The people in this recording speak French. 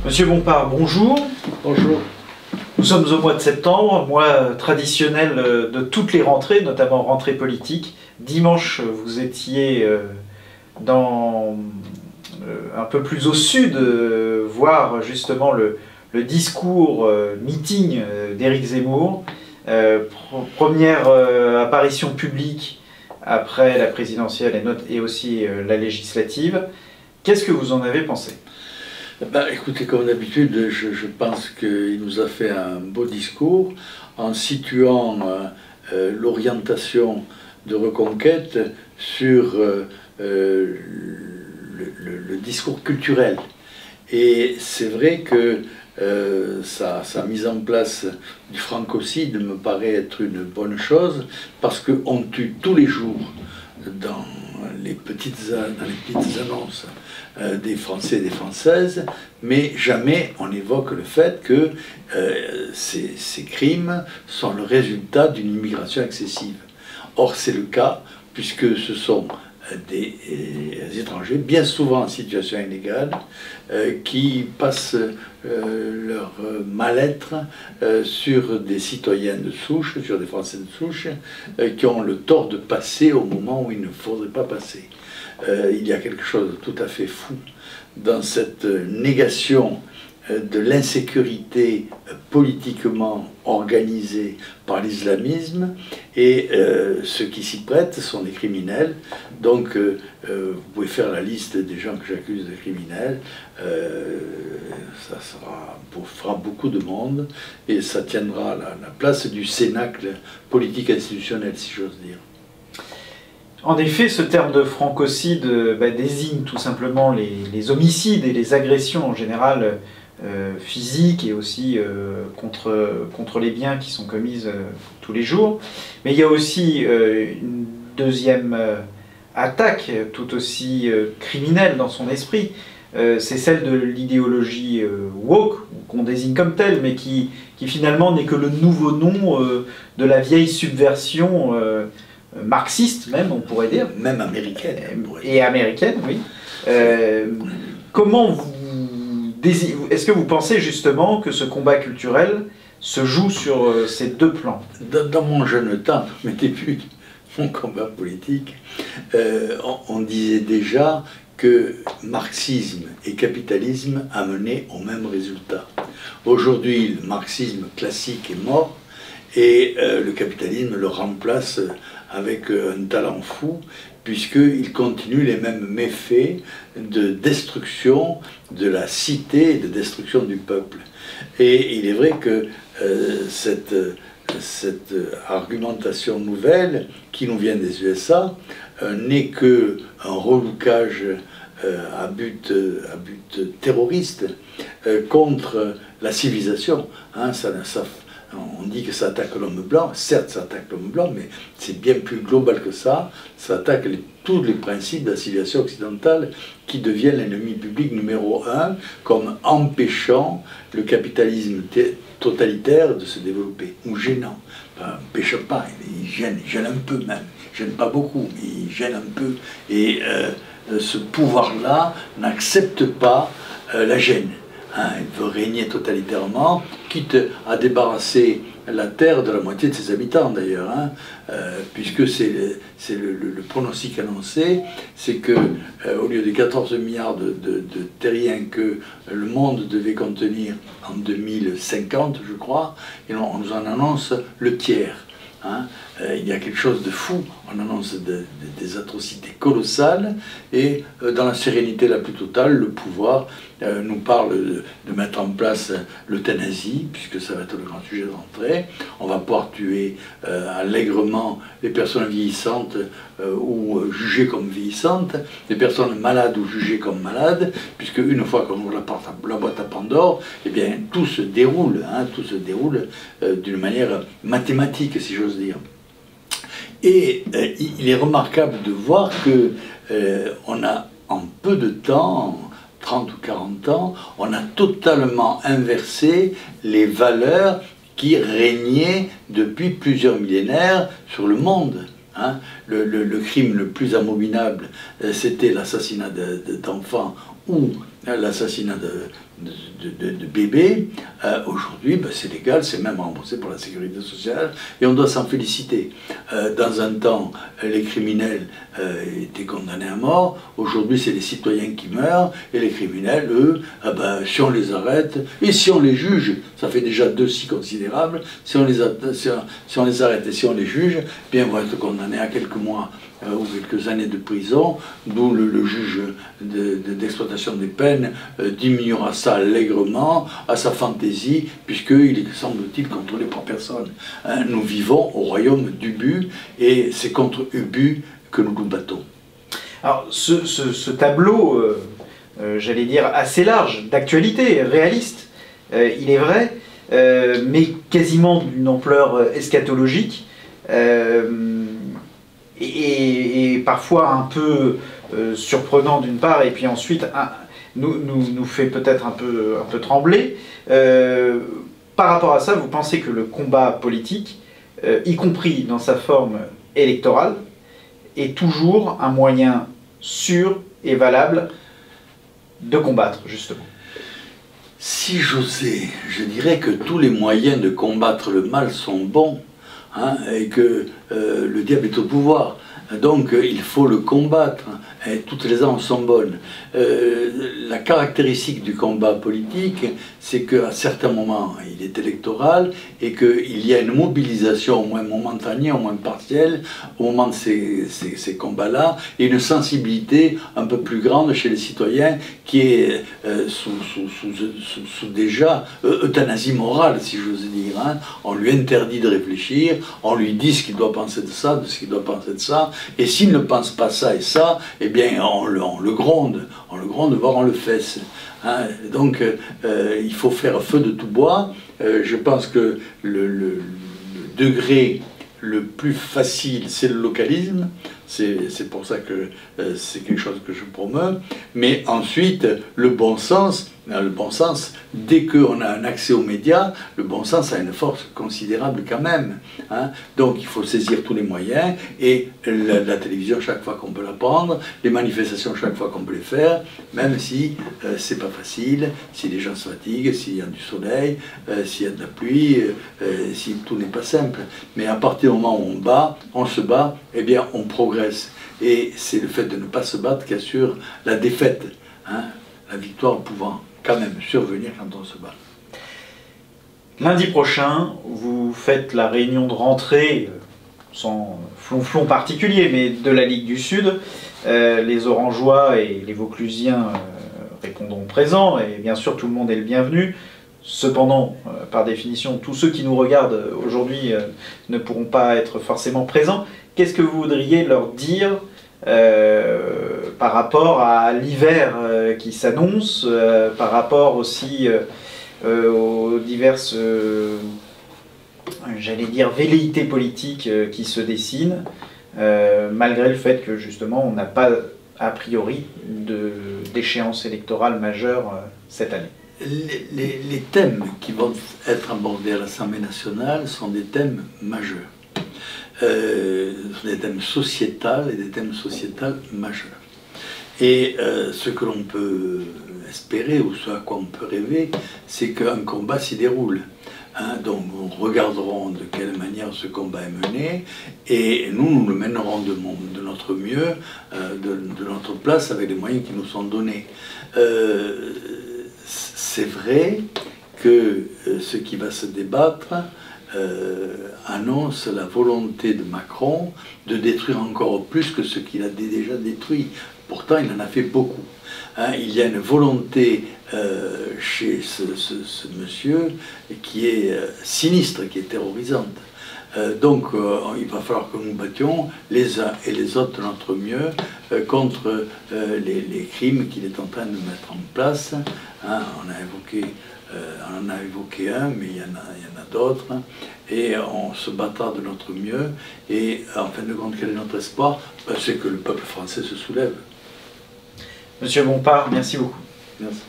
Monsieur Bompard, bonjour. Bonjour. Nous sommes au mois de septembre, mois traditionnel de toutes les rentrées, notamment rentrée politique. Dimanche, vous étiez un peu plus au sud, voir justement le discours meeting d'Éric Zemmour. Première apparition publique après la présidentielle et aussi la législative. Qu'est-ce que vous en avez pensé ? Écoutez, comme d'habitude, je pense qu'il nous a fait un beau discours en situant l'orientation de Reconquête sur le discours culturel. Et c'est vrai que sa mise en place du francocide me paraît être une bonne chose, parce qu'on tue tous les jours dans les petites annonces des Français et des Françaises, mais jamais on évoque le fait que ces crimes sont le résultat d'une immigration excessive. Or c'est le cas, puisque ce sont des étrangers, bien souvent en situation illégale, qui passent leur mal-être sur des citoyens de souche, sur des Français de souche, qui ont le tort de passer au moment où il ne faudrait pas passer. Il y a quelque chose de tout à fait fou dans cette négation de l'insécurité politiquement organisée par l'islamisme, et ceux qui s'y prêtent sont des criminels. Donc vous pouvez faire la liste des gens que j'accuse de criminels, ça fera beaucoup de monde, et ça tiendra la place du cénacle politique institutionnel, si j'ose dire. En effet, ce terme de francocide désigne tout simplement les homicides et les agressions en général physiques, et aussi contre les biens qui sont commises tous les jours. Mais il y a aussi une deuxième attaque tout aussi criminelle dans son esprit, c'est celle de l'idéologie woke, qu'on désigne comme telle, mais qui finalement n'est que le nouveau nom de la vieille subversion marxiste, même, on pourrait dire. Même américaine. Et américaine, oui. Comment est-ce que vous pensez justement que ce combat culturel se joue sur ces deux plans? Dans mon jeune temps, dans mes débuts, mon combat politique, on disait déjà que marxisme et capitalisme amenaient au même résultat. Aujourd'hui, le marxisme classique est mort, et le capitalisme le remplace avec un talent fou, puisqu'il continue les mêmes méfaits de destruction de la cité et de destruction du peuple. Et il est vrai que cette argumentation nouvelle, qui nous vient des USA, n'est qu'un relookage à but terroriste contre la civilisation. On dit que ça attaque l'homme blanc, certes ça attaque l'homme blanc, mais c'est bien plus global que ça. Ça attaque tous les principes de la civilisation occidentale, qui deviennent l'ennemi public numéro 1, comme empêchant le capitalisme totalitaire de se développer, ou gênant. Enfin, empêche pas, il gêne un peu même, il gêne pas beaucoup, mais il gêne un peu. Et ce pouvoir-là n'accepte pas la gêne. Il veut régner totalitairement, quitte à débarrasser la Terre de la moitié de ses habitants d'ailleurs, puisque c'est le pronostic annoncé, c'est que au lieu des 14 milliards de terriens que le monde devait contenir en 2050, je crois, et on nous en annonce le tiers. Il y a quelque chose de fou, on annonce des atrocités colossales, et dans la sérénité la plus totale, le pouvoir nous parle de mettre en place l'euthanasie, puisque ça va être le grand sujet de rentrée. On va pouvoir tuer allègrement les personnes vieillissantes ou jugées comme vieillissantes, les personnes malades ou jugées comme malades, puisque une fois qu'on ouvre la boîte à Pandore, eh bien tout se déroule, d'une manière mathématique, si j'ose dire. Et il est remarquable de voir que on a en peu de temps, 30 ou 40 ans, on a totalement inversé les valeurs qui régnaient depuis plusieurs millénaires sur le monde. Le crime le plus abominable, c'était l'assassinat d'enfants ou l'assassinat de bébés, aujourd'hui c'est légal, c'est même remboursé pour la sécurité sociale et on doit s'en féliciter. Dans un temps, les criminels étaient condamnés à mort, aujourd'hui c'est les citoyens qui meurent et les criminels, eux, si on les arrête et si on les juge, ça fait déjà 2 si considérables, si on les arrête et si on les juge, bien ils vont être condamnés à quelques mois ou quelques années de prison, d'où le juge d'exploitation des peines diminuera ça allègrement à sa fantaisie, puisqu'il est, semble-t-il, contrôlé par personne. Nous vivons au royaume d'Ubu, et c'est contre Ubu que nous nous battons. Alors, ce tableau, j'allais dire, assez large, d'actualité, réaliste, il est vrai, mais quasiment d'une ampleur eschatologique, et parfois un peu surprenant d'une part, et puis ensuite nous fait peut-être un peu trembler. Par rapport à ça, vous pensez que le combat politique, y compris dans sa forme électorale, est toujours un moyen sûr et valable de combattre, justement? Si j'osais, je dirais que tous les moyens de combattre le mal sont bons, hein, et que le diable est au pouvoir. Donc il faut le combattre, et toutes les armes sont bonnes. La caractéristique du combat politique, c'est qu'à certains moments, il est électoral et qu'il y a une mobilisation au moins momentanée, au moins partielle, au moment de ces combats-là, et une sensibilité un peu plus grande chez les citoyens qui est sous déjà euthanasie morale, si j'ose dire. Hein. On lui interdit de réfléchir, on lui dit ce qu'il doit penser de ça, de ce qu'il doit penser de ça, et s'il ne pense pas ça et ça, eh bien on le gronde, voire on le fesse. Hein. Donc il faut faire feu de tout bois. Je pense que le degré le plus facile, c'est le localisme. C'est pour ça que c'est quelque chose que je promeus. Mais ensuite, le bon sens, dès qu'on a un accès aux médias, le bon sens a une force considérable quand même. Hein. Donc il faut saisir tous les moyens, et la télévision chaque fois qu'on peut la prendre, les manifestations chaque fois qu'on peut les faire, même si c'est pas facile, si les gens se fatiguent, s'il y a du soleil, s'il y a de la pluie, si tout n'est pas simple. Mais à partir du moment où on se bat, eh bien on progresse. Et c'est le fait de ne pas se battre qui assure la défaite, hein, la victoire pouvant quand même survenir quand on se bat. Lundi prochain, vous faites la réunion de rentrée, sans flonflon particulier, mais de la Ligue du Sud. Les Orangeois et les Vauclusiens répondront présents, et bien sûr tout le monde est le bienvenu. Cependant, par définition, tous ceux qui nous regardent aujourd'hui ne pourront pas être forcément présents. Qu'est-ce que vous voudriez leur dire par rapport à l'hiver qui s'annonce, par rapport aussi aux diverses, j'allais dire, velléités politiques qui se dessinent, malgré le fait que justement on n'a pas a priori d'échéance électorale majeure cette année? Les thèmes qui vont être abordés à l'Assemblée nationale sont des thèmes majeurs. Des thèmes sociétals et des thèmes sociétals majeurs. Et ce que l'on peut espérer, ou ce à quoi on peut rêver, c'est qu'un combat s'y déroule. Hein, donc nous regarderons de quelle manière ce combat est mené, et nous le mènerons de notre mieux, de notre place, avec les moyens qui nous sont donnés. C'est vrai que ce qui va se débattre annonce la volonté de Macron de détruire encore plus que ce qu'il a déjà détruit. Pourtant, il en a fait beaucoup. Hein, il y a une volonté chez ce monsieur qui est sinistre, qui est terrorisante. Donc, il va falloir que nous battions les uns et les autres de notre mieux contre les crimes qu'il est en train de mettre en place. Hein, on en a évoqué un, mais il y en a d'autres, et on se battra de notre mieux, et en fin de compte, quel est notre espoir? C'est que le peuple français se soulève. Monsieur Bompard, merci beaucoup. Merci.